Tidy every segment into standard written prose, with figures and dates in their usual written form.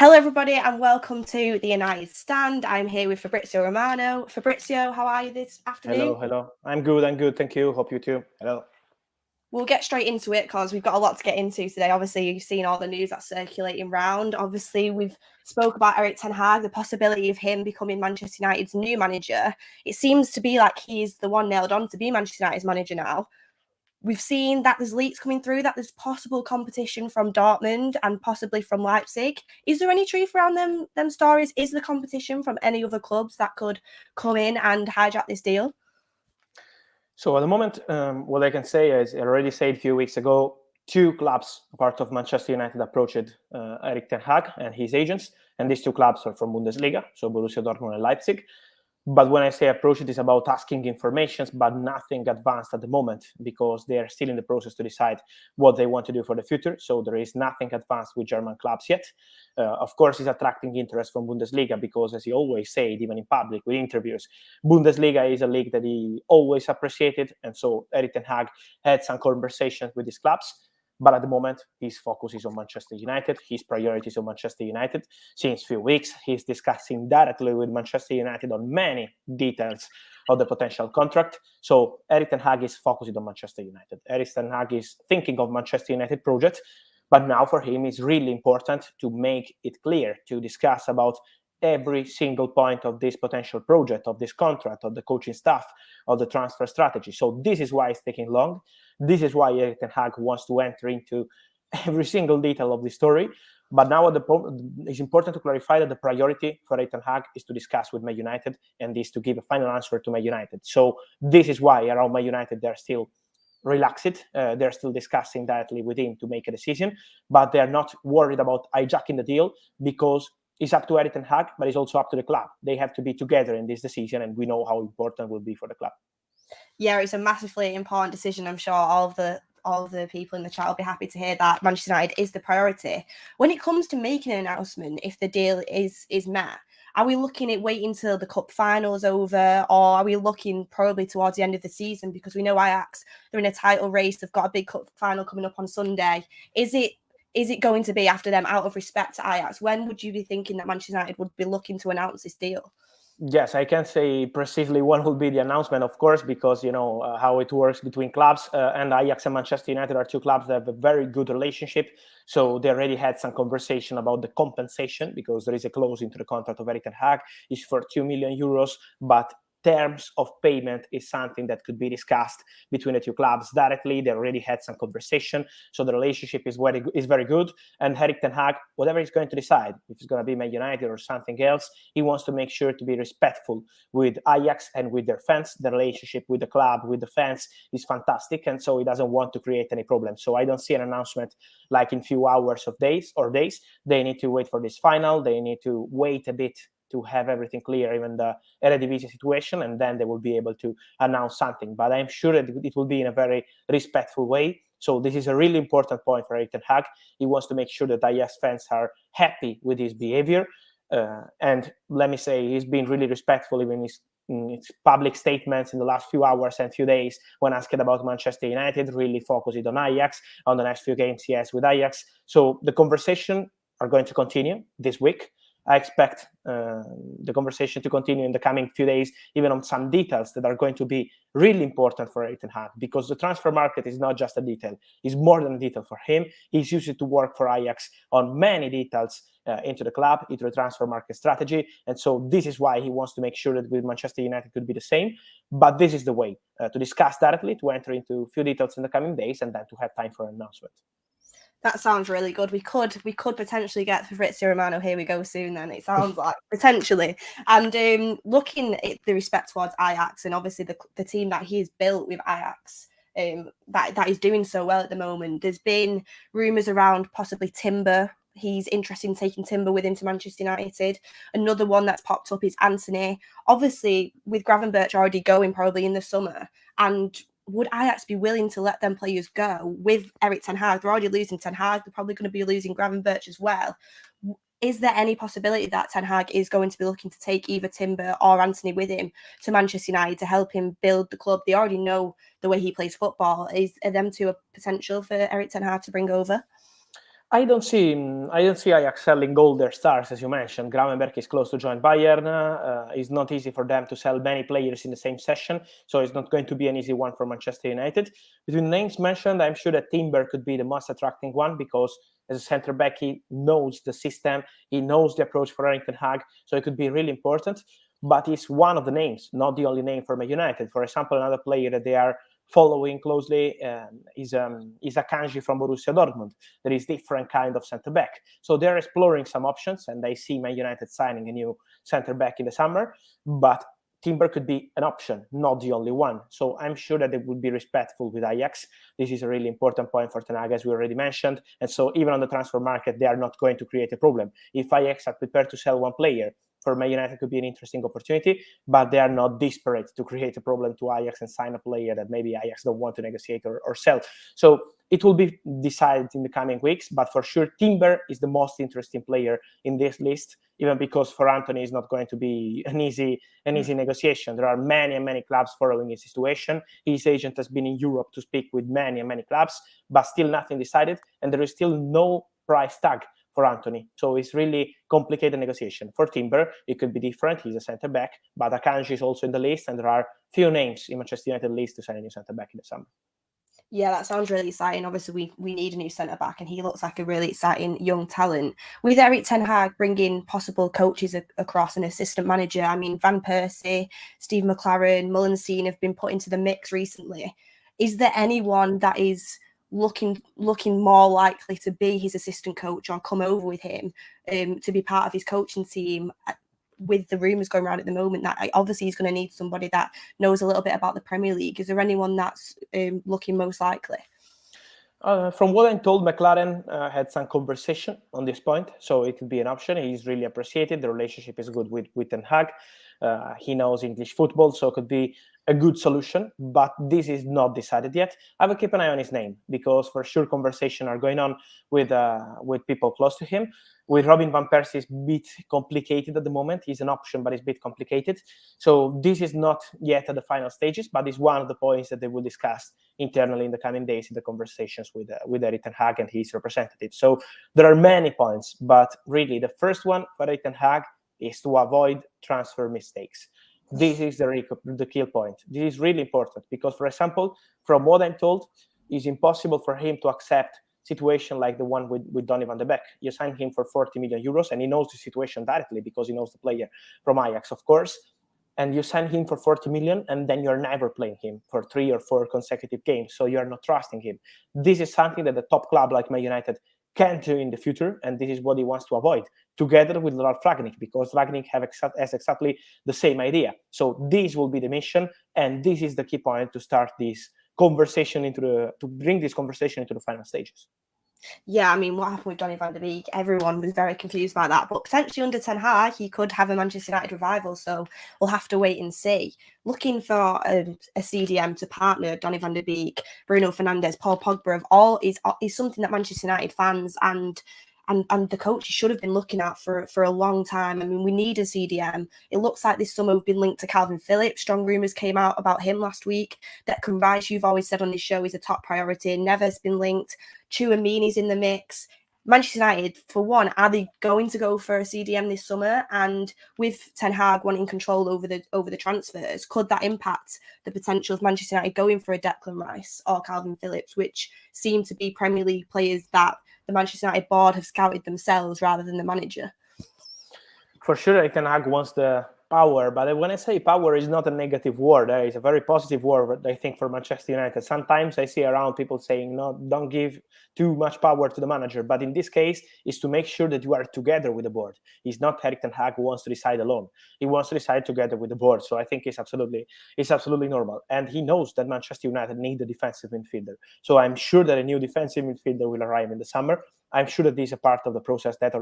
Hello, everybody, and welcome to the United Stand. I'm here with Fabrizio Romano. Fabrizio, how are you this afternoon? Hello. I'm good. Thank you. Hope you too. Hello. We'll get straight into it because we've got a lot to get into today. Obviously, you've seen all the news that's circulating around. Obviously, we've spoke about Erik ten Hag, the possibility of him becoming Manchester United's new manager. It seems to be like he's the one nailed on to be Manchester United's manager now. We've seen that there's leaks coming through, that there's possible competition from Dortmund and possibly from Leipzig. Is there any truth around them stories? Is there competition from any other clubs that could come in and hijack this deal? So at the moment, what I can say is, I already said a few weeks ago, two clubs, part of Manchester United, approached Erik ten Hag and his agents, and these two clubs are from Bundesliga, so Borussia Dortmund and Leipzig. But when I say approach, it is about asking information, but nothing advanced at the moment, because they are still in the process to decide what they want to do for the future. So there is nothing advanced with German clubs yet. Of course, it's attracting interest from Bundesliga because, as he always said, even in public with interviews, Bundesliga is a league that he always appreciated. And so Erik ten Hag had some conversations with these clubs. But at the moment, his focus is on Manchester United. His priorities on Manchester United. Since a few weeks, he's discussing directly with Manchester United on many details of the potential contract. So Erik ten Hag is focused on Manchester United. Erik ten Hag is thinking of Manchester United project. But now for him, it's really important to make it clear, to discuss about every single point of this potential project, of this contract, of the coaching staff, of the transfer strategy. So this is why it's taking long. This is why Erik ten Hag wants to enter into every single detail of the story. But now it's important to clarify that the priority for Erik ten Hag is to discuss with Man United and is to give a final answer to Man United. So this is why around Man United they're still relaxed. They're still discussing directly with him to make a decision, but they're not worried about hijacking the deal because it's up to Erik ten Hag, but it's also up to the club. They have to be together in this decision, and we know how important it will be for the club. Yeah, it's a massively important decision. I'm sure all of the people in the chat will be happy to hear that Manchester United is the priority. When it comes to making an announcement, if the deal is met, are we looking at waiting till the cup final is over, or are we looking probably towards the end of the season? Because we know Ajax, they're in a title race. They've got a big cup final coming up on Sunday. Is it going to be after them, out of respect to Ajax? When would you be thinking that Manchester United would be looking to announce this deal? Yes, I can't say precisely when will be the announcement, of course, because you know how it works between clubs. And Ajax and Manchester United are two clubs that have a very good relationship. So they already had some conversation about the compensation, because there is a clause into the contract of Erik ten Hag. It's for 2 million euros, but terms of payment is something that could be discussed between the two clubs directly. They already had some conversation, so the relationship is very good. And Erik ten Hag, whatever he's going to decide, if it's going to be Man United or something else, he wants to make sure to be respectful with Ajax and with their fans. The relationship with the club, with the fans, is fantastic, and so he doesn't want to create any problems. So I don't see an announcement like in few hours of days. They need to wait for this final. They need to wait a bit to have everything clear, even the Eredivisie situation, and then they will be able to announce something. But I'm sure that it will be in a very respectful way. So this is a really important point for Erik ten Hag. He wants to make sure that Ajax fans are happy with his behavior. And let me say, he's been really respectful even in his public statements in the last few hours and few days when asked about Manchester United, really focused on Ajax, on the next few games he has with Ajax. So the conversation are going to continue this week. I expect the conversation to continue in the coming few days, even on some details that are going to be really important for Erik ten Hag, because the transfer market is not just a detail. It's more than a detail for him. He's used to work for Ajax on many details into the club, into the transfer market strategy. And so this is why he wants to make sure that with Manchester United could be the same. But this is the way to discuss directly, to enter into a few details in the coming days, and then to have time for an announcement. That sounds really good. We could potentially get Fabrizio Romano. Here we go soon. Then it sounds like potentially. And looking at the respect towards Ajax, and obviously the team that he's built with Ajax, that is doing so well at the moment. There's been rumours around possibly Timber. He's interested in taking Timber with him to Manchester United. Another one that's popped up is Anthony. Obviously, with Gravenberch already going probably in the summer, and would Ajax be willing to let them players go with Erik ten Hag? They're already losing ten Hag. They're probably going to be losing Gravenberch as well. Is there any possibility that ten Hag is going to be looking to take either Timber or Anthony with him to Manchester United to help him build the club? They already know the way he plays football. Are them two a potential for Erik ten Hag to bring over? I don't see Ajax selling all their stars, as you mentioned. Gravenberch is close to join Bayern. It's not easy for them to sell many players in the same session, so it's not going to be an easy one for Manchester United. Between the names mentioned, I'm sure that Timber could be the most attracting one because as a centre back, he knows the system, he knows the approach for Erik ten Hag, so it could be really important. But he's one of the names, not the only name for Man United. For example, another player that they are following closely is Akanji from Borussia Dortmund. There is different kind of centre back, so they're exploring some options, and I see Man United signing a new centre back in the summer. But Timber could be an option, not the only one. So I'm sure that they would be respectful with Ajax. This is a really important point for Ten Hag, as we already mentioned. And so even on the transfer market, they are not going to create a problem. If Ajax are prepared to sell one player, for Man United could be an interesting opportunity, but they are not desperate to create a problem to Ajax and sign a player that maybe Ajax don't want to negotiate or sell. So it will be decided in the coming weeks, but for sure Timber is the most interesting player in this list, even because for Antony it's not going to be an easy negotiation. There are many clubs following his situation. His agent has been in Europe to speak with many clubs, but still nothing decided, and there is still no price tag for Antony. So it's really complicated negotiation. For Timber, it could be different. He's a centre-back, but Akanji is also in the list, and there are few names in Manchester United list to sign a new centre-back in the summer. Yeah, that sounds really exciting. Obviously, we need a new centre-back, and he looks like a really exciting young talent. With Erik ten Hag bringing possible coaches across, an assistant manager, I mean, Van Persie, Steve McLaren, Mullenstein have been put into the mix recently. Is there anyone that is looking more likely to be his assistant coach or come over with him to be part of his coaching team, with the rumours going around at the moment that obviously he's going to need somebody that knows a little bit about the Premier League? Is there anyone that's looking most likely? From what I'm told, McLaren had some conversation on this point, so it could be an option. He's really appreciated. The relationship is good with Ten Hag. He knows English football, so it could be a good solution, but this is not decided yet. I will keep an eye on his name because for sure conversations are going on with people close to him. With Robin Van Persie, it's a bit complicated at the moment. He's an option, but it's a bit complicated. So this is not yet at the final stages, but it's one of the points that they will discuss internally in the coming days in the conversations with Erik ten Hag and his representatives. So there are many points, but really the first one for Erik ten Hag is to avoid transfer mistakes. This is the key point. This is really important because, for example, from what I'm told, it's impossible for him to accept situation like the one with Donny van de Beek. You sign him for 40 million euros, and he knows the situation directly because he knows the player from Ajax, of course. And you sign him for 40 million, and then you're never playing him for 3 or 4 consecutive games. So you're not trusting him. This is something that the top club like Man United can do in the future, and this is what he wants to avoid, together with Ralf Rangnick, because Rangnick has exactly the same idea. So this will be the mission, and this is the key point to start this conversation to bring this conversation into the final stages. Yeah, I mean, what happened with Donny van de Beek? Everyone was very confused by that. But potentially under Ten Hag, he could have a Manchester United revival. So we'll have to wait and see. Looking for a CDM to partner Donny van de Beek, Bruno Fernandes, Paul Pogba of all is something that Manchester United fans and the coaches should have been looking at for a long time. I mean, we need a CDM. It looks like this summer we've been linked to Calvin Phillips. Strong rumours came out about him last week. Declan Rice, you've always said on this show, is a top priority. Neves been linked. Tchouameni's in the mix. Manchester United, for one, are they going to go for a CDM this summer? And with Ten Hag wanting control over the transfers, could that impact the potential of Manchester United going for a Declan Rice or Calvin Phillips, which seem to be Premier League players that the Manchester United board have scouted themselves rather than the manager? For sure, Ten Hag wants the power, but when I say power, it's not a negative word. It's a very positive word, I think, for Manchester United. Sometimes I see around people saying, no, don't give too much power to the manager. But in this case, it's to make sure that you are together with the board. It's not Erik ten Hag who wants to decide alone. He wants to decide together with the board. So I think it's absolutely normal. And he knows that Manchester United need a defensive midfielder. So I'm sure that a new defensive midfielder will arrive in the summer. I'm sure that this is a part of the process that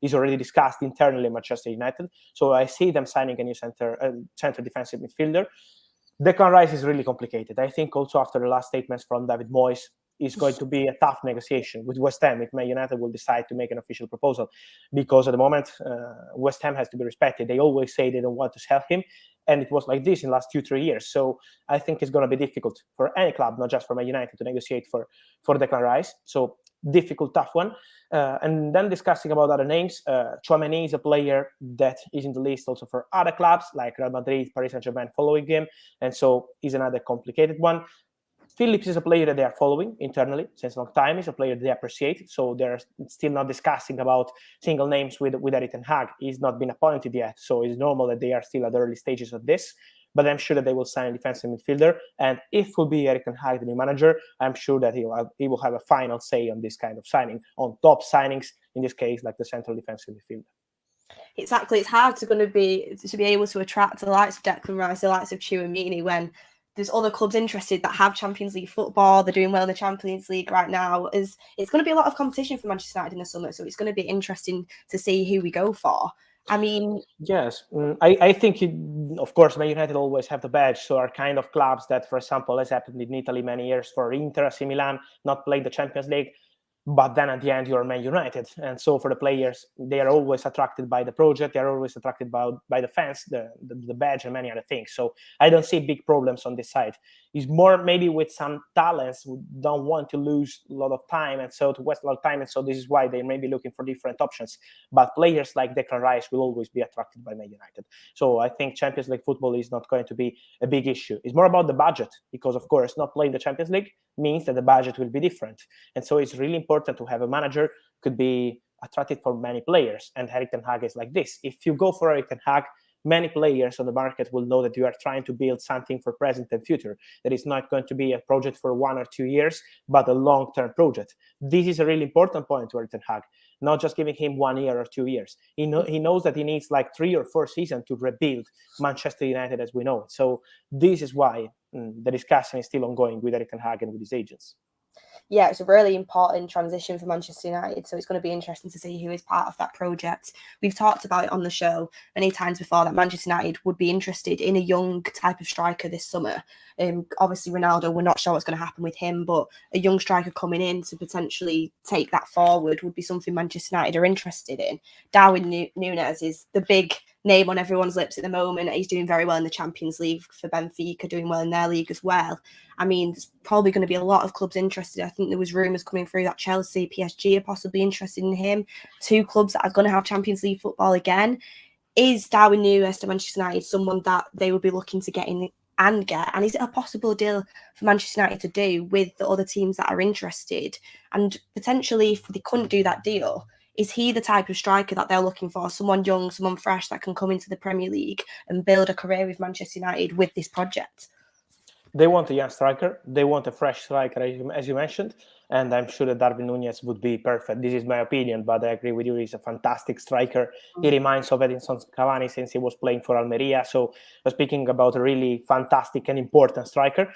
is already discussed internally in Manchester United. So I see them signing a new center defensive midfielder. Declan Rice is really complicated. I think also after the last statements from David Moyes, it's going to be a tough negotiation with West Ham if Man United will decide to make an official proposal. Because at the moment, West Ham has to be respected. They always say they don't want to sell him. And it was like this in the last 2-3 years. So I think it's going to be difficult for any club, not just for Man United, to negotiate for Declan Rice. So difficult, tough one. And then discussing about other names, Tchouaméni is a player that is in the list also for other clubs like Real Madrid, Paris Saint-Germain following him, and so is another complicated one. Phillips is a player that they are following internally since a long time. He's a player they appreciate, so they're still not discussing about single names with Erik and HAG. He's not been appointed yet, so it's normal that they are still at the early stages of this. But I'm sure that they will sign a defensive midfielder, and if will be Erik and HAG the new manager, I'm sure that he will have a final say on this kind of signing, on top signings, in this case, like the central defensive midfielder. Exactly, it's hard to be able to attract the likes of Declan Rice, the likes of Tchouaméni when there's other clubs interested that have Champions League football. They're doing well in the Champions League right now. It's going to be a lot of competition for Manchester United in the summer, so it's going to be interesting to see who we go for. I mean, yes, I think, of course, Man United always have the badge, so are kind of clubs that, for example, as happened in Italy many years for Inter, AC Milan, not played the Champions League. But then at the end, you're Man United. And so for the players, they are always attracted by the project. They're always attracted by the fans, the badge, and many other things. So I don't see big problems on this side. It's more maybe with some talents who don't want to lose a lot of time, and so to waste a lot of time. And so this is why they may be looking for different options. But players like Declan Rice will always be attracted by Man United. So I think Champions League football is not going to be a big issue. It's more about the budget, because, of course, not playing the Champions League means that the budget will be different. And so it's really important to have a manager could be attractive for many players. And Erik ten Hag is like this. If you go for Erik ten Hag, many players on the market will know that you are trying to build something for present and future. That is not going to be a project for 1 or 2 years, but a long-term project. This is a really important point to Erik ten Hag, not just giving him 1 year or 2 years. He knows that he needs like 3 or 4 seasons to rebuild Manchester United as we know it. So this is why the discussion is still ongoing with Erik ten Hag and with his agents. Yeah, it's a really important transition for Manchester United, so it's going to be interesting to see who is part of that project. We've talked about it on the show many times before that Manchester United would be interested in a young type of striker this summer. Obviously, Ronaldo, we're not sure what's going to happen with him, but a young striker coming in to potentially take that forward would be something Manchester United are interested in. Darwin Nunez is the big name on everyone's lips at the moment. He's doing very well in the Champions League for Benfica, doing well in their league as well. I mean, there's probably going to be a lot of clubs interested. I think there was rumours coming through that Chelsea, PSG are possibly interested in him. 2 clubs that are going to have Champions League football again. Is Darwin Nunez to Manchester United someone that they would be looking to get in and get? And is it a possible deal for Manchester United to do with the other teams that are interested? And potentially, if they couldn't do that deal, is he the type of striker that they're looking for? Someone young, someone fresh that can come into the Premier League and build a career with Manchester United with this project? They want a young striker. They want a fresh striker, as you mentioned. And I'm sure that Darwin Nunez would be perfect. This is my opinion, but I agree with you. He's a fantastic striker. He reminds of Edinson Cavani since he was playing for Almeria. So we're speaking about a really fantastic and important striker.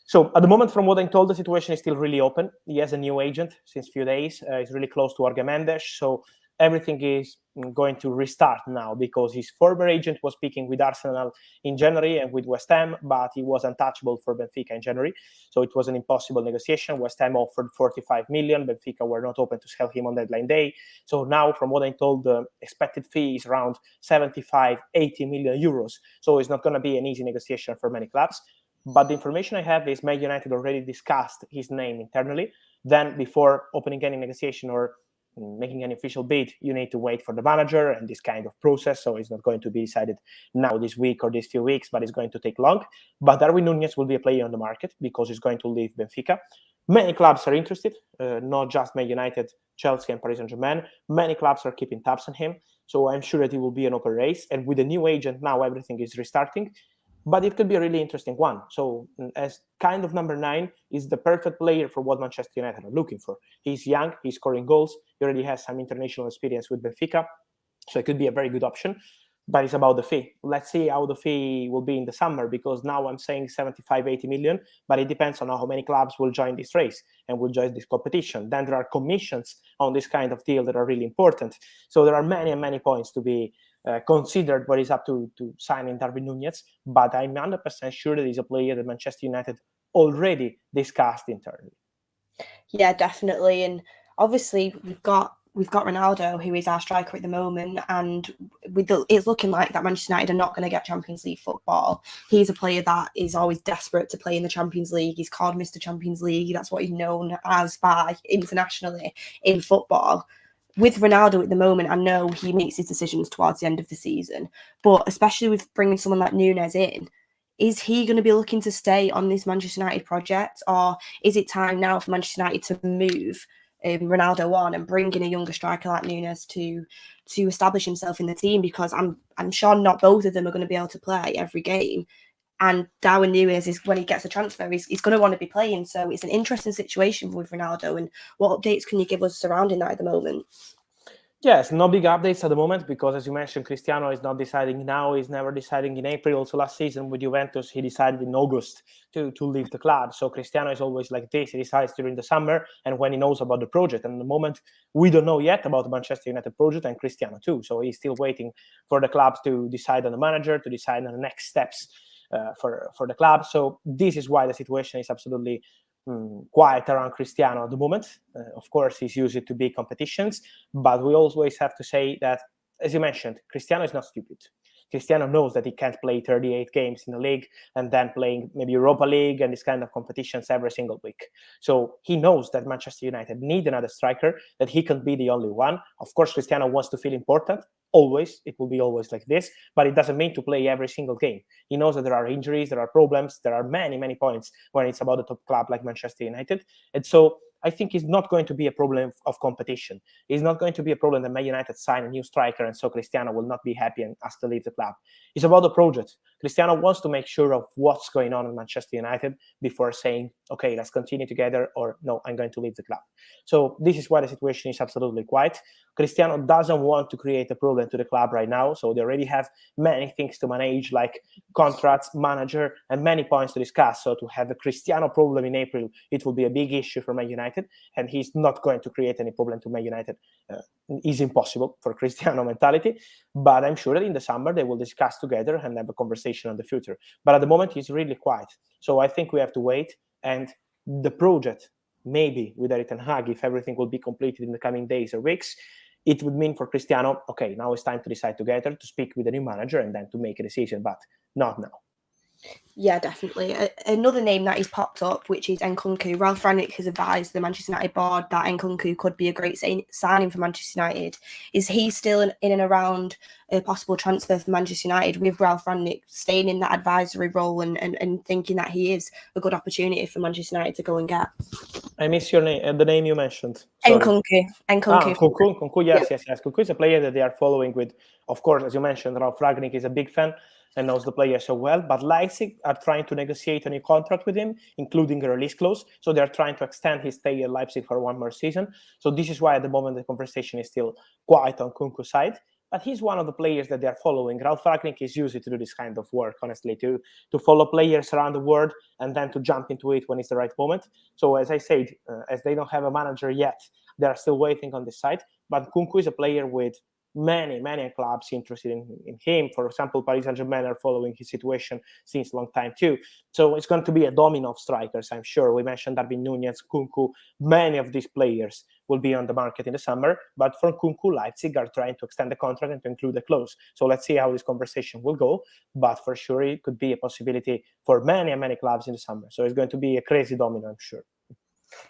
So at the moment, from what I'm told, the situation is still really open. He has a new agent since a few days. He's really close to Jorge Mendes. So everything is going to restart now, because his former agent was speaking with Arsenal in January and with West Ham, but he was untouchable for Benfica in January. So it was an impossible negotiation. West Ham offered 45 million. Benfica were not open to sell him on deadline day. So now, from what I'm told, the expected fee is around 75, 80 million euros. So it's not going to be an easy negotiation for many clubs. But the information I have is Man United already discussed his name internally. Then before opening any negotiation or making an official bid, you need to wait for the manager and this kind of process. So it's not going to be decided now this week or these few weeks, but it's going to take long. But Darwin Nunez will be a player on the market because he's going to leave Benfica. Many clubs are interested, not just Man United, Chelsea and Paris Saint-Germain. Many clubs are keeping tabs on him. So I'm sure that he will be an open race. And with a new agent now, everything is restarting. But it could be a really interesting one. So as kind of number 9 is the perfect player for what Manchester United are looking for. He's young, he's scoring goals, he already has some international experience with Benfica. So it could be a very good option. But it's about the fee. Let's see how the fee will be in the summer, because now I'm saying 75, 80 million, but it depends on how many clubs will join this race and will join this competition. Then there are commissions on this kind of deal that are really important. So there are many and many points to be considered, but it's up to signing Darwin Nunez. But I'm 100% sure that he's a player that Manchester United already discussed internally. Yeah, definitely. And obviously, we've got we've got Ronaldo, who is our striker at the moment, and it's looking like that Manchester United are not going to get Champions League football. He's a player that is always desperate to play in the Champions League. He's called Mr. Champions League. That's what he's known as by internationally in football. With Ronaldo at the moment, I know he makes his decisions towards the end of the season, but especially with bringing someone like Nunez in, is he going to be looking to stay on this Manchester United project, or is it time now for Manchester United to move Ronaldo on and bring in a younger striker like Nunez to establish himself in the team? Because I'm sure not both of them are going to be able to play every game. And Darwin Nunez is, when he gets a transfer, he's going to want to be playing. So it's an interesting situation with Ronaldo. And what updates can you give us surrounding that at the moment? Yes, no big updates at the moment because, as you mentioned, Cristiano is not deciding now. He's never deciding in April. Also, last season with Juventus, he decided in August to leave the club. So Cristiano is always like this. He decides during the summer and when he knows about the project. And at the moment, we don't know yet about the Manchester United project and Cristiano too. So he's still waiting for the club to decide on the manager, to decide on the next steps for the club. So this is why the situation is absolutely quiet around Cristiano at the moment. Of course, he's used to big competitions, but we always have to say that, as you mentioned, Cristiano is not stupid. Cristiano knows that he can't play 38 games in the league and then playing maybe Europa League and this kind of competitions every single week. So he knows that Manchester United need another striker, that he can be the only one. Of course, Cristiano wants to feel important. Always, it will be always like this, but it doesn't mean to play every single game. He knows that there are injuries, there are problems, there are many, many points when it's about a top club like Manchester United. And so I think it's not going to be a problem of competition. It's not going to be a problem that Man United sign a new striker and so Cristiano will not be happy and ask to leave the club. It's about the project. Cristiano wants to make sure of what's going on in Manchester United before saying, okay, let's continue together, or no, I'm going to leave the club. So this is why the situation is absolutely quiet. Cristiano doesn't want to create a problem to the club right now. So they already have many things to manage, like contracts, manager, and many points to discuss. So to have a Cristiano problem in April, it will be a big issue for Man United, and he's not going to create any problem to Man United. Is impossible for Cristiano mentality, but I'm sure that in the summer they will discuss together and have a conversation on the future. But at the moment, he's really quiet. So I think we have to wait, and the project, maybe with Erik and HAG, if everything will be completed in the coming days or weeks, it would mean for Cristiano, okay, now it's time to decide together, to speak with the new manager, and then to make a decision, but not now. Yeah, definitely. Another name that he's popped up, which is Nkunku. Ralph Rangnick has advised the Manchester United board that Nkunku could be a great signing for Manchester United. Is he still in and around a possible transfer for Manchester United, with Ralph Rangnick staying in that advisory role and thinking that he is a good opportunity for Manchester United to go and get? I miss your name, the name you mentioned. Sorry. Nkunku. Nkunku, yes. Nkunku is a player that they are following with, of course, as you mentioned, Ralph Rangnick is a big fan and knows the player so well, but Leipzig are trying to negotiate a new contract with him, including a release clause. So they're trying to extend his stay at Leipzig for one more season. So this is why at the moment the conversation is still quiet on Nkunku's side. But he's one of the players that they're following. Ralph Rangnick is used to do this kind of work, honestly, to follow players around the world and then to jump into it when it's the right moment. So as I said, as they don't have a manager yet, they're still waiting on this side. But Nkunku is a player with many clubs interested in him. For example, Paris Saint-Germain are following his situation since a long time too. So it's going to be a domino of strikers, I'm sure. We mentioned Darwin Nunez, Nkunku. Many of these players will be on the market in the summer. But for Nkunku, Leipzig are trying to extend the contract and to include a clause. So let's see how this conversation will go. But for sure, it could be a possibility for many clubs in the summer. So it's going to be a crazy domino, I'm sure.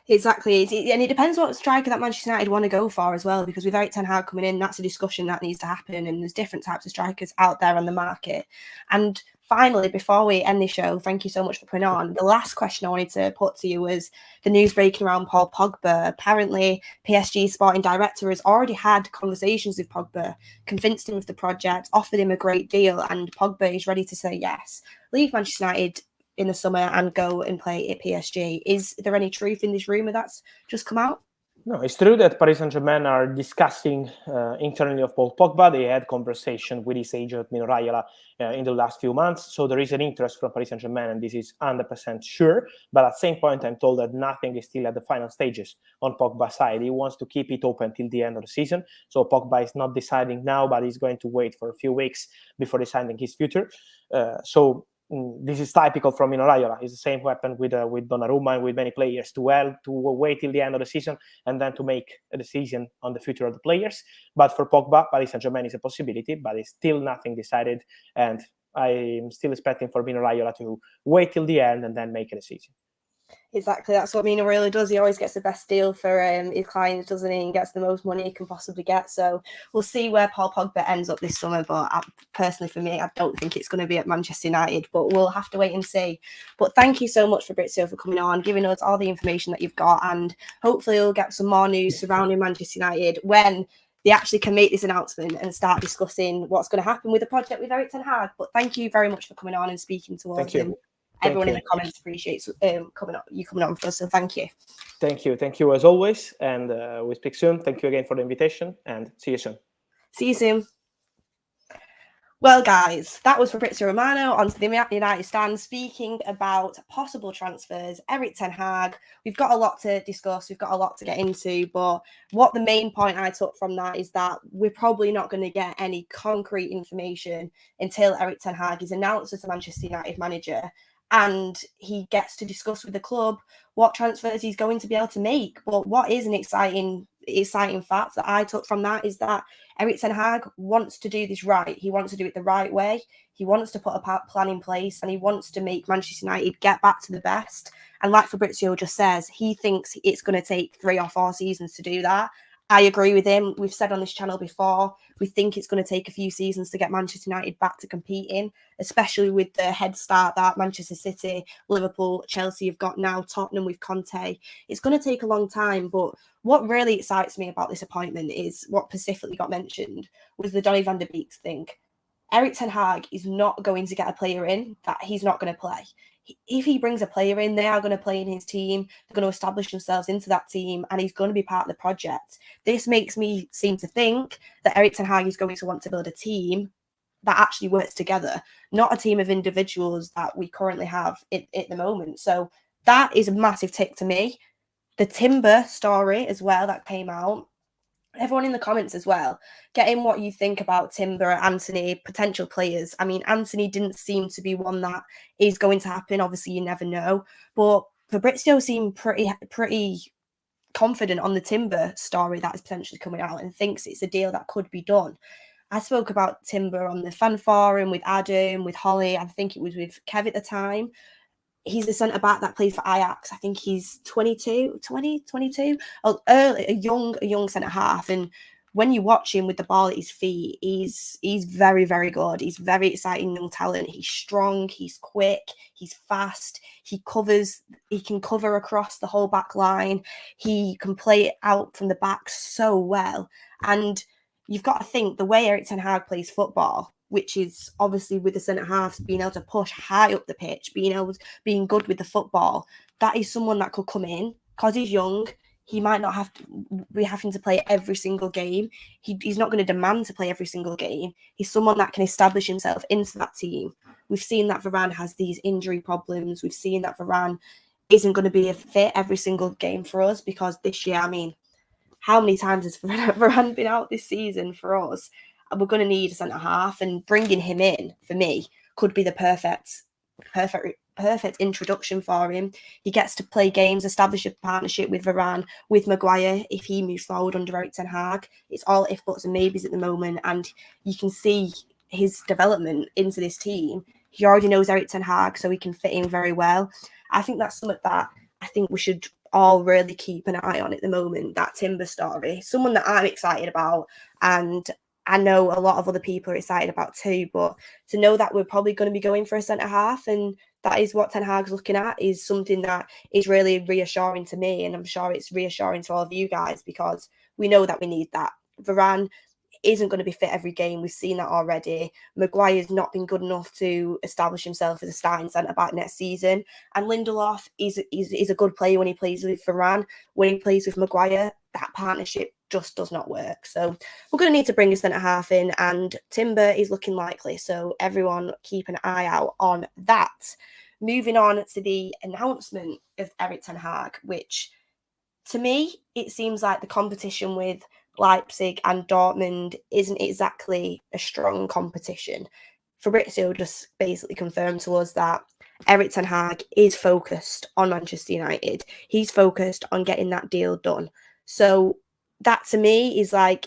Exactly, and it depends what striker that Manchester United want to go for as well, because with Erik ten Hag coming in, that's a discussion that needs to happen, and there's different types of strikers out there on the market. And finally, before we end the show, thank you so much for putting on. The last question I wanted to put to you was the news breaking around Paul Pogba. Apparently, PSG sporting director has already had conversations with Pogba, convinced him of the project, offered him a great deal, and Pogba is ready to say yes, leave Manchester United in the summer and go and play at PSG. Is there any truth in this rumor that's just come out? No, it's true that Paris Saint-Germain are discussing internally of Paul Pogba. They had conversation with his agent Mino Raiola in the last few months. So there is an interest from Paris Saint-Germain, and this is 100% sure. But at the same point, I'm told that nothing is still at the final stages on Pogba's side. He wants to keep it open till the end of the season. So Pogba is not deciding now, but he's going to wait for a few weeks before deciding his future. So this is typical from Mino Raiola. It's the same what happened with Donnarumma and with many players, to wait till the end of the season and then to make a decision on the future of the players. But for Pogba, Paris Saint-Germain is a possibility, but it's still nothing decided. And I'm still expecting for Mino Raiola to wait till the end and then make a decision. Exactly, that's what Mino really does. He always gets the best deal for his clients, doesn't he? And gets the most money he can possibly get. So we'll see where Paul Pogba ends up this summer. But personally, for me, I don't think it's going to be at Manchester United. But we'll have to wait and see. But thank you so much, Fabrizio, for coming on, giving us all the information that you've got, and hopefully we'll get some more news surrounding Manchester United when they actually can make this announcement and start discussing what's going to happen with the project with Erik ten Hag. But thank you very much for coming on and speaking to us. Thank you. Everyone in the comments appreciates coming on for us, so thank you. Thank you as always, and we speak soon. Thank you again for the invitation, and see you soon. See you soon. Well, guys, that was Fabrizio Romano on the United stand speaking about possible transfers, Erik ten Hag. We've got a lot to discuss. We've got a lot to get into. But what the main point I took from that is that we're probably not going to get any concrete information until Erik ten Hag is announced as the Manchester United manager and he gets to discuss with the club what transfers he's going to be able to make. But what is an exciting fact that I took from that is that Erik ten Hag wants to do this right. He wants to do it the right way. He wants to put a plan in place, and he wants to make Manchester United get back to the best. And like Fabrizio just says, he thinks it's going to take 3 or 4 seasons to do that. I agree with him. We've said on this channel before, we think it's going to take a few seasons to get Manchester United back to competing, especially with the head start that Manchester City, Liverpool, Chelsea have got now, Tottenham with Conte. It's going to take a long time, but what really excites me about this appointment is what specifically got mentioned was the Donny van de Beek thing. Erik ten Hag is not going to get a player in that he's not going to play. If he brings a player in, they are going to play in his team. They're going to establish themselves into that team, and he's going to be part of the project. This makes me seem to think that Erik ten Hag is going to want to build a team that actually works together, not a team of individuals that we currently have at the moment. So that is a massive tick to me. The Timber story as well that came out. Everyone in the comments as well, get in what you think about Timber, Anthony, potential players. I mean, Anthony didn't seem to be one that is going to happen. Obviously, you never know. But Fabrizio seemed pretty confident on the Timber story that is potentially coming out and thinks it's a deal that could be done. I spoke about Timber on the fan forum with Adam, with Holly. I think it was with Kev at the time. He's a centre-back that plays for Ajax. I think he's 22. A young centre-half. And when you watch him with the ball at his feet, he's very, very good. He's very exciting young talent. He's strong. He's quick. He's fast. He can cover across the whole back line. He can play it out from the back so well. And you've got to think the way Erik ten Hag plays football, which is obviously with the centre-halves being able to push high up the pitch, being good with the football, that is someone that could come in because he's young. He might not have to be having to play every single game. He's not going to demand to play every single game. He's someone that can establish himself into that team. We've seen that Varane has these injury problems. We've seen that Varane isn't going to be a fit every single game for us because this year, I mean, how many times has Varane been out this season for us? We're going to need a centre-half, and bringing him in, for me, could be the perfect introduction for him. He gets to play games, establish a partnership with Varane, with Maguire, if he moves forward under Erik ten Hag. It's all if, buts and maybes at the moment, and you can see his development into this team. He already knows Erik ten Hag, so he can fit in very well. I think that's something that I think we should all really keep an eye on at the moment, that Timber story. Someone that I'm excited about, and I know a lot of other people are excited about too, but to know that we're probably going to be going for a centre-half and that is what Ten Hag's looking at is something that is really reassuring to me, and I'm sure it's reassuring to all of you guys because we know that we need that. Varane isn't going to be fit every game. We've seen that already. Maguire's not been good enough to establish himself as a starting centre-back next season. And Lindelof is a good player when he plays with Varane. When he plays with Maguire, that partnership just does not work. So we're going to need to bring a centre-half in, and Timber is looking likely. So everyone keep an eye out on that. Moving on to the announcement of Erik ten Hag, which to me, it seems like the competition with Leipzig and Dortmund isn't exactly a strong competition. Fabrizio just basically confirmed to us that Erik ten Hag is focused on Manchester United. He's focused on getting that deal done. So that to me is like,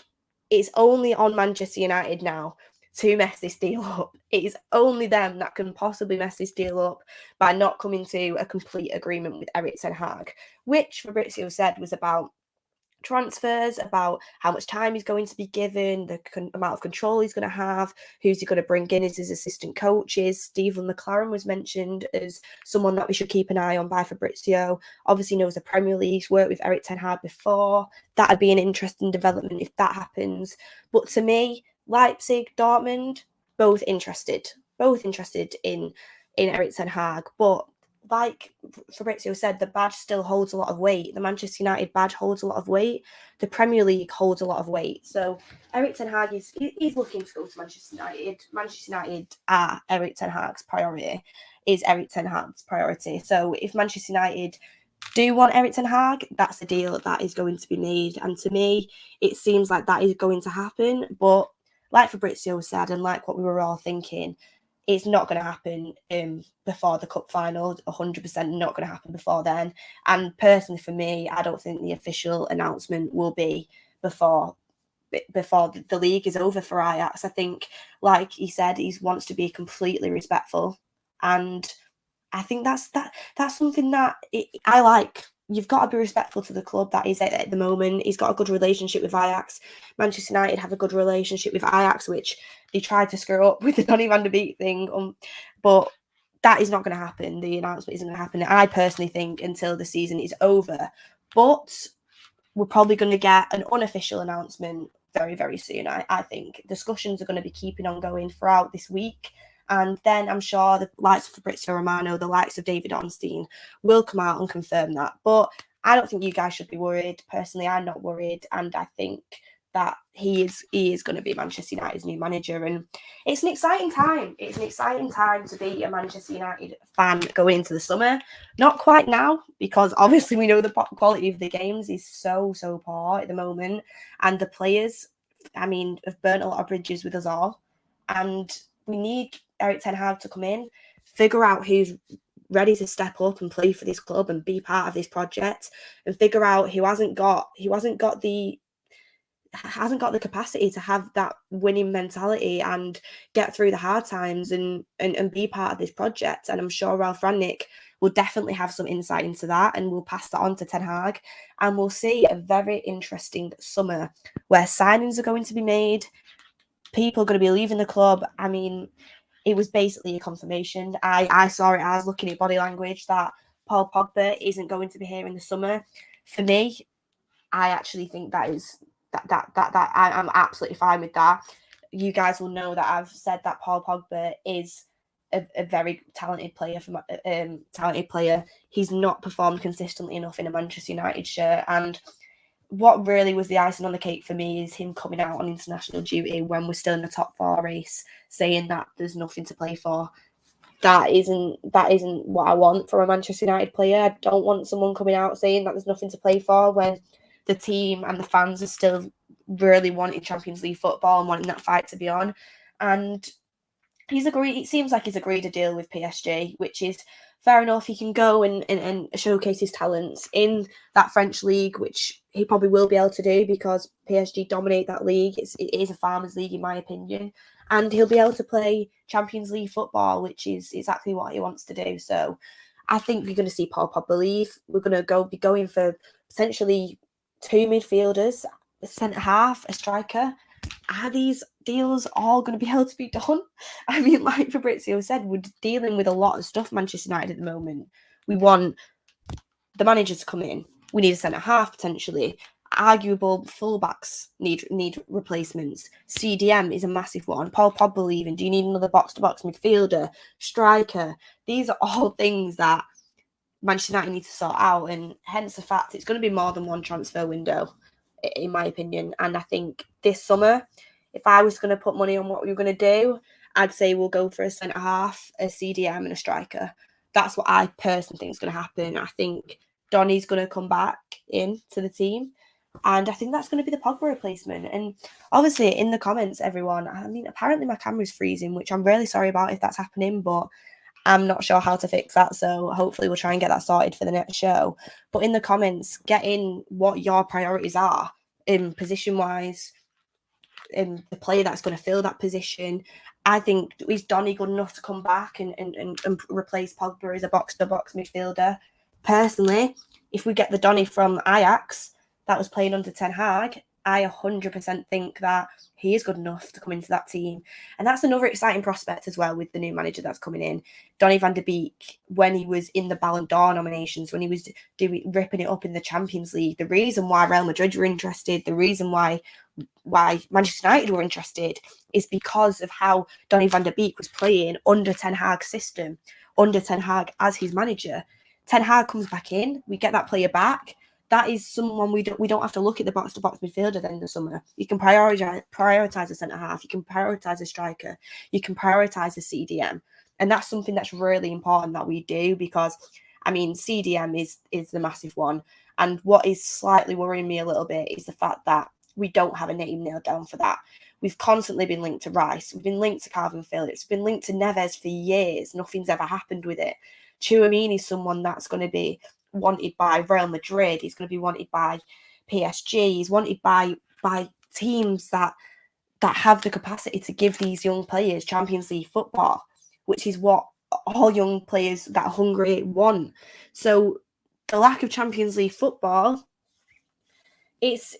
it's only on Manchester United now to mess this deal up. It is only them that can possibly mess this deal up by not coming to a complete agreement with Erik ten Hag, which Fabrizio said was about transfers, about how much time he's going to be given, the amount of control he's going to have, who's he going to bring in as his assistant coaches. Stephen McLaren was mentioned as someone that we should keep an eye on by Fabrizio. Obviously knows the Premier League, he's worked with Erik ten Hag before. That'd be an interesting development if that happens. But to me, Leipzig, Dortmund, both interested in Erik ten Hag. But like Fabrizio said, the badge still holds a lot of weight. The Manchester United badge holds a lot of weight. The Premier League holds a lot of weight. So Erik ten Hag he's looking to go to Manchester United. Manchester United are Erik ten Hag's priority. Is Erik ten Hag's priority. So if Manchester United do want Erik ten Hag, that's a deal that is going to be made. And to me, it seems like that is going to happen. But like Fabrizio said, and like what we were all thinking, it's not going to happen before the cup final. 100% not going to happen before then. And personally, for me, I don't think the official announcement will be before the league is over for Ajax. I think, like he said, he wants to be completely respectful, and I think that's something that I like. You've got to be respectful to the club that is at the moment. He's got a good relationship with Ajax. Manchester United have a good relationship with Ajax, which they tried to screw up with the Donny van de Beek thing. But that is not going to happen. The announcement isn't going to happen, I personally think, until the season is over. But we're probably going to get an unofficial announcement very, very soon. I think discussions are going to be keeping on going throughout this week. And then I'm sure the likes of Fabrizio Romano, the likes of David Ornstein will come out and confirm that. But I don't think you guys should be worried. Personally, I'm not worried. And I think that he is going to be Manchester United's new manager. And it's an exciting time. It's an exciting time to be a Manchester United fan going into the summer. Not quite now, because obviously we know the quality of the games is so poor at the moment. And the players, I mean, have burnt a lot of bridges with us all. And we need Erik ten Hag to come in, figure out who's ready to step up and play for this club and be part of this project, and figure out who hasn't got the capacity to have that winning mentality and get through the hard times and be part of this project. And I'm sure Ralph Rangnick will definitely have some insight into that, and we'll pass that on to Ten Hag, and we'll see a very interesting summer where signings are going to be made. People are going to be leaving the club. I mean, it was basically a confirmation. I saw it. I was looking at body language that Paul Pogba isn't going to be here in the summer. For me, I actually think that I'm absolutely fine with that. You guys will know that I've said that Paul Pogba is a very talented player. He's not performed consistently enough in a Manchester United shirt, and what really was the icing on the cake for me is him coming out on international duty when we're still in the top four race, saying that there's nothing to play for. That isn't what I want from a Manchester United player. I don't want someone coming out saying that there's nothing to play for when the team and the fans are still really wanting Champions League football and wanting that fight to be on. And he's agreed. It seems like he's agreed a deal with PSG, which is fair enough. He can go and showcase his talents in that French league, which he probably will be able to do because PSG dominate that league. It is a farmers' league, in my opinion. And he'll be able to play Champions League football, which is exactly what he wants to do. So I think we're going to see Paul Pogba leave. We're going to be going for potentially 2 midfielders, a centre-half, a striker. Are these deals all going to be able to be done? I mean, like Fabrizio said, we're dealing with a lot of stuff, Manchester United, at the moment. We want the manager to come in. We need a centre-half, potentially. Arguable fullbacks need replacements. CDM is a massive one. Paul Pogba leaving. Do you need another box-to-box midfielder? Striker? These are all things that Manchester United need to sort out, and hence the fact it's going to be more than one transfer window, in my opinion. And I think this summer, if I was going to put money on what we were going to do, I'd say we'll go for a centre-half, a CDM and a striker. That's what I personally think is going to happen. I think Donny's going to come back into the team. And I think that's going to be the Pogba replacement. And obviously, in the comments, everyone, I mean, apparently my camera's freezing, which I'm really sorry about if that's happening, but I'm not sure how to fix that. So hopefully we'll try and get that sorted for the next show. But in the comments, get in what your priorities are in position-wise, in the player that's going to fill that position. I think, is Donny good enough to come back and replace Pogba as a box-to-box midfielder? Personally, if we get the Donny from Ajax that was playing under Ten Hag, I 100% think that he is good enough to come into that team. And that's another exciting prospect as well with the new manager that's coming in. Donny van de Beek, when he was in the Ballon d'Or nominations, when he was ripping it up in the Champions League, the reason why Real Madrid were interested, the reason why Manchester United were interested is because of how Donny van de Beek was playing under Ten Hag's system, under Ten Hag as his manager. Ten Hag comes back in, we get that player back. That is someone we don't have to look at the box-to-box midfielder then in the summer. You can prioritise a centre-half, you can prioritise a striker, you can prioritise a CDM. And that's something that's really important that we do because, I mean, CDM is the massive one. And what is slightly worrying me a little bit is the fact that we don't have a name nailed down for that. We've constantly been linked to Rice. We've been linked to Calvin Phillips. We've been linked to Neves for years. Nothing's ever happened with it. Tchouaméni is someone that's going to be wanted by Real Madrid. He's going to be wanted by PSG. He's wanted by teams that have the capacity to give these young players Champions League football, which is what all young players that are hungry want. So the lack of Champions League football, it's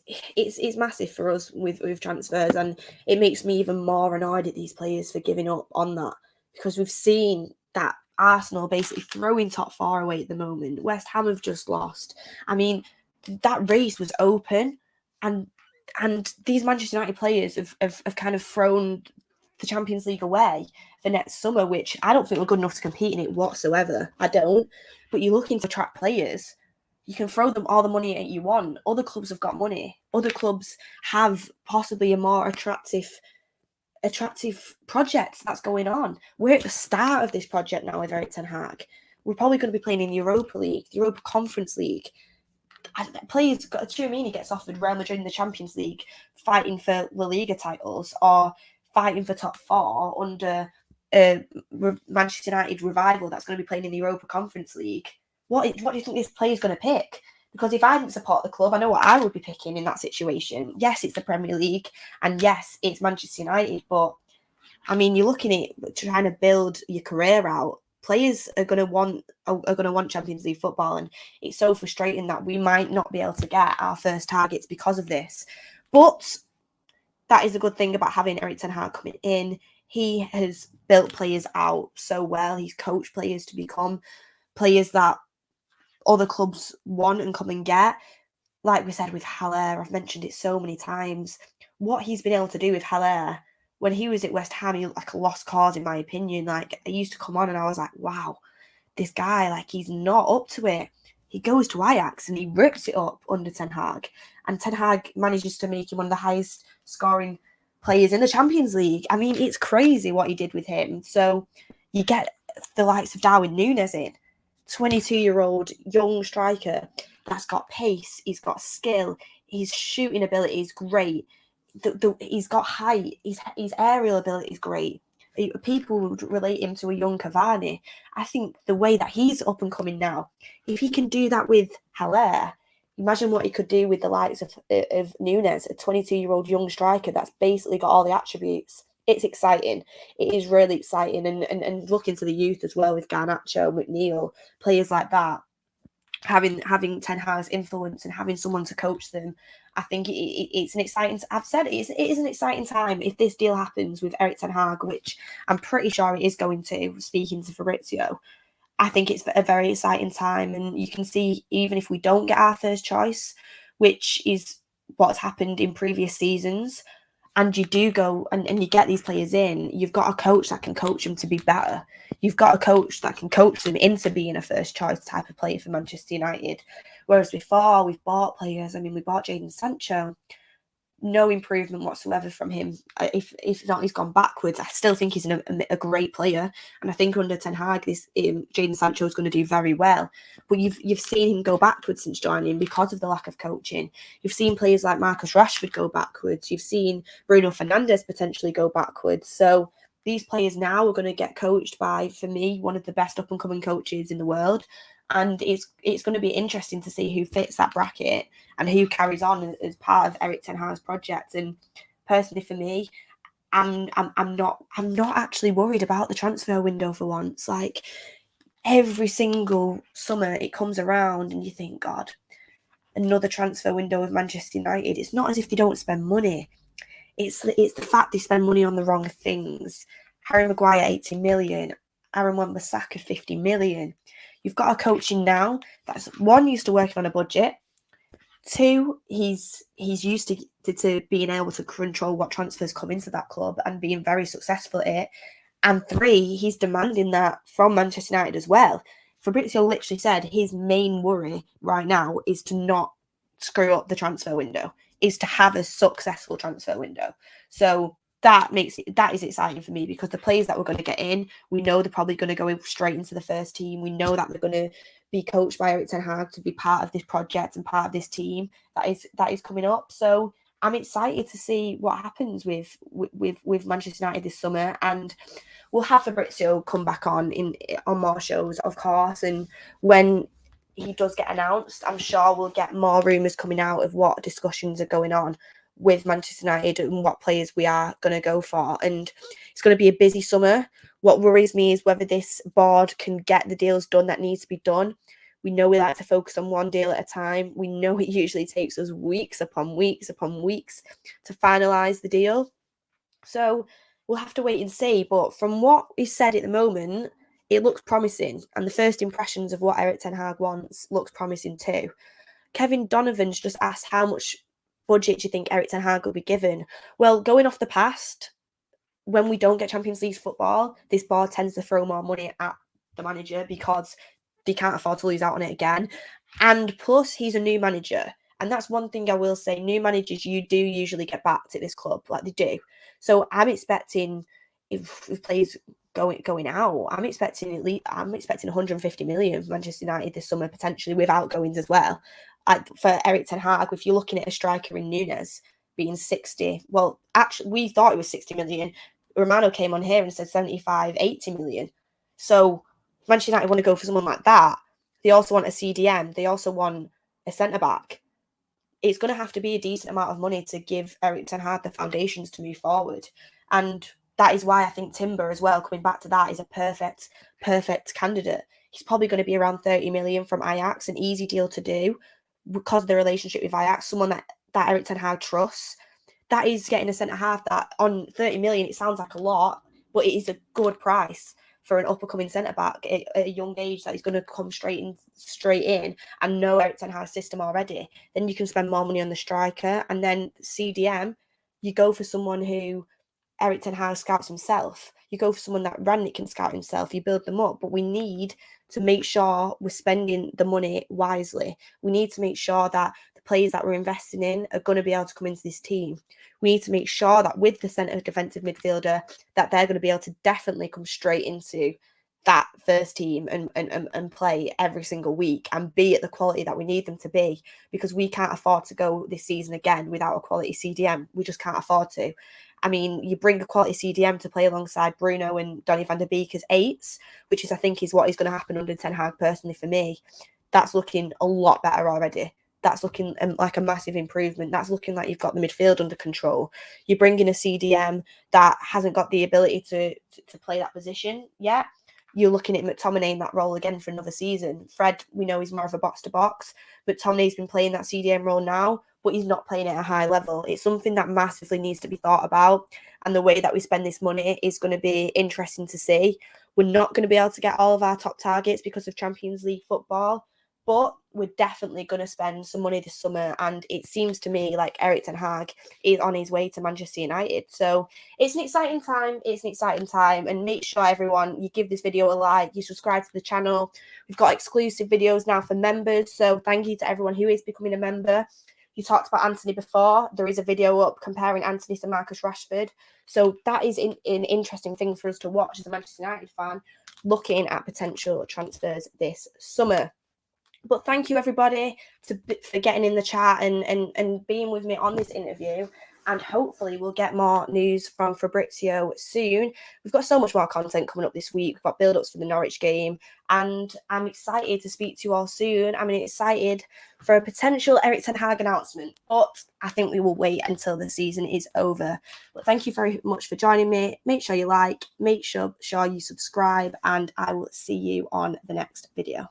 massive for us with transfers, and it makes me even more annoyed at these players for giving up on that, because we've seen that Arsenal basically throwing top four away at the moment. West Ham have just lost. I mean, that race was open, and these Manchester United players have kind of thrown the Champions League away for next summer, which I don't think we're good enough to compete in it whatsoever. I don't. But you're looking to attract players. You can throw them all the money at you want. Other clubs have got money. Other clubs have possibly a more attractive project that's going on. We're at the start of this project now with Erik Ten Hag. We're probably going to be playing in the Europa League, the Europa Conference League. Players, Tchouaméni gets offered Real Madrid in the Champions League, fighting for La Liga titles or fighting for top four under Manchester United Revival that's going to be playing in the Europa Conference League. What do you think this player's going to pick? Because if I didn't support the club, I know what I would be picking in that situation. Yes, it's the Premier League, and yes, it's Manchester United, but I mean, you're looking at trying to build your career out. Players are going to want Champions League football, and it's so frustrating that we might not be able to get our first targets because of this. But that is a good thing about having Erik Ten Hag coming in. He has built players out so well. He's coached players to become players that other clubs want and come and get. Like we said with Haller, I've mentioned it so many times. What he's been able to do with Haller, when he was at West Ham, he looked like a lost cause, in my opinion. Like, he used to come on and I was like, wow, this guy, like, he's not up to it. He goes to Ajax and he rips it up under Ten Hag. And Ten Hag manages to make him one of the highest scoring players in the Champions League. I mean, it's crazy what he did with him. So you get the likes of Darwin Nunez in. 22-year-old young striker that's got pace, he's got skill, his shooting ability is great, he's got height, his aerial ability is great. People would relate him to a young Cavani. I think the way that he's up and coming now, if he can do that with Haller, imagine what he could do with the likes of Nunez, a 22-year-old young striker that's basically got all the attributes. It's exciting. It is really exciting. And looking to the youth as well with Garnacho, McNeil, players like that, having Ten Hag's influence and having someone to coach them, I think it's an exciting. I've said it is an exciting time if this deal happens with Erik Ten Hag, which I'm pretty sure it is going to. Speaking to Fabrizio, I think it's a very exciting time, and you can see even if we don't get our first choice, which is what's happened in previous seasons, and you do go and you get these players in, you've got a coach that can coach them to be better. You've got a coach that can coach them into being a first choice type of player for Manchester United. Whereas before, we've bought players. I mean, we bought Jadon Sancho. no improvement whatsoever from him. If not, he's gone backwards. I still think he's a great player, and I think under Ten Hag, this Jadon Sancho is going to do very well. But you've seen him go backwards since joining because of the lack of coaching. You've seen players like Marcus Rashford go backwards. You've seen Bruno Fernandes potentially go backwards. So these players now are going to get coached by, for me, one of the best up and coming coaches in the world. And it's going to be interesting to see who fits that bracket and who carries on as part of Erik Ten Hag's project. And personally, for me, I'm not actually worried about the transfer window for once. Like, every single summer it comes around and you think, God, another transfer window with Manchester United. It's not as if they don't spend money. It's the fact they spend money on the wrong things. Harry Maguire, 80 million. Aaron Wan-Bissaka, 50 million. You've got a coaching now that's, one, used to working on a budget. Two, he's used to being able to control what transfers come into that club and being very successful at it. And three, he's demanding that from Manchester United as well. Fabrizio literally said his main worry right now is to not screw up the transfer window, is to have a successful transfer window. So that is exciting for me, because the players that we're going to get in, we know they're probably going to go straight into the first team. We know that they're going to be coached by Erik Ten Hag to be part of this project and part of this team that is coming up. So I'm excited to see what happens with Manchester United this summer, and we'll have Fabrizio come back on more shows, of course. And when he does get announced, I'm sure we'll get more rumours coming out of what discussions are going on with Manchester United and what players we are going to go for. And it's going to be a busy summer. What worries me is whether this board can get the deals done that needs to be done. We know we like to focus on one deal at a time. We know it usually takes us weeks upon weeks upon weeks to finalise the deal. So we'll have to wait and see. But from what is said at the moment, it looks promising. And the first impressions of what Erik Ten Hag wants looks promising too. Kevin Donovan's just asked, how much budget do you think Erik Ten Hag will be given? Well, going off the past, when we don't get Champions League football, this board tends to throw more money at the manager because they can't afford to lose out on it again. And plus, he's a new manager. And that's one thing I will say. New managers, you do usually get backed at this club, like they do. So I'm expecting, if players going out, I'm expecting 150 million for Manchester United this summer, potentially with outgoings as well. For Erik Ten Hag, if you're looking at a striker in Nunez being 60, well, actually, we thought it was 60 million. Romano came on here and said 75, 80 million. So Manchester United want to go for someone like that. They also want a CDM. They also want a centre-back. It's going to have to be a decent amount of money to give Erik Ten Hag the foundations to move forward. And that is why I think Timber as well, coming back to that, is a perfect candidate. He's probably going to be around 30 million from Ajax, an easy deal to do because of the relationship with Ajax, someone that Erik Ten Hag trusts. That is getting a centre-half that on 30 million, it sounds like a lot, but it is a good price for an up-and-coming centre-back at a young age that is going to come straight in and know Erik Ten Hag's system already. Then you can spend more money on the striker. And then CDM, you go for someone who Erik Ten Hag scouts himself. You go for someone that Rangnick can scout himself. You build them up. But we need to make sure we're spending the money wisely. We need to make sure that the players that we're investing in are going to be able to come into this team. We need to make sure that with the centre defensive midfielder, that they're going to be able to definitely come straight into that first team and play every single week and be at the quality that we need them to be, because we can't afford to go this season again without a quality CDM. We just can't afford to. I mean, you bring a quality CDM to play alongside Bruno and Donny van der Beek as eights, which I think is what is going to happen under Ten Hag personally for me. That's looking a lot better already. That's looking like a massive improvement. That's looking like you've got the midfield under control. You're bringing a CDM that hasn't got the ability to play that position yet. You're looking at McTominay in that role again for another season. Fred, we know he's more of a box-to-box. McTominay's been playing that CDM role now, but he's not playing at a high level. It's something that massively needs to be thought about. And the way that we spend this money is going to be interesting to see. We're not going to be able to get all of our top targets because of Champions League football, but we're definitely going to spend some money this summer. And it seems to me like Erik Ten Hag is on his way to Manchester United. So it's an exciting time. And make sure, everyone, you give this video a like, you subscribe to the channel. We've got exclusive videos now for members. So thank you to everyone who is becoming a member. You talked about Anthony before. There is a video up comparing Anthony to Marcus Rashford. So that is an interesting thing for us to watch as a Manchester United fan, looking at potential transfers this summer. But thank you, everybody, for getting in the chat and being with me on this interview. And hopefully we'll get more news from Fabrizio soon. We've got so much more content coming up this week. We've got build-ups for the Norwich game. And I'm excited to speak to you all soon. I'm excited for a potential Erik Ten Hag announcement. But I think we will wait until the season is over. But thank you very much for joining me. Make sure you like, make sure you subscribe, and I will see you on the next video.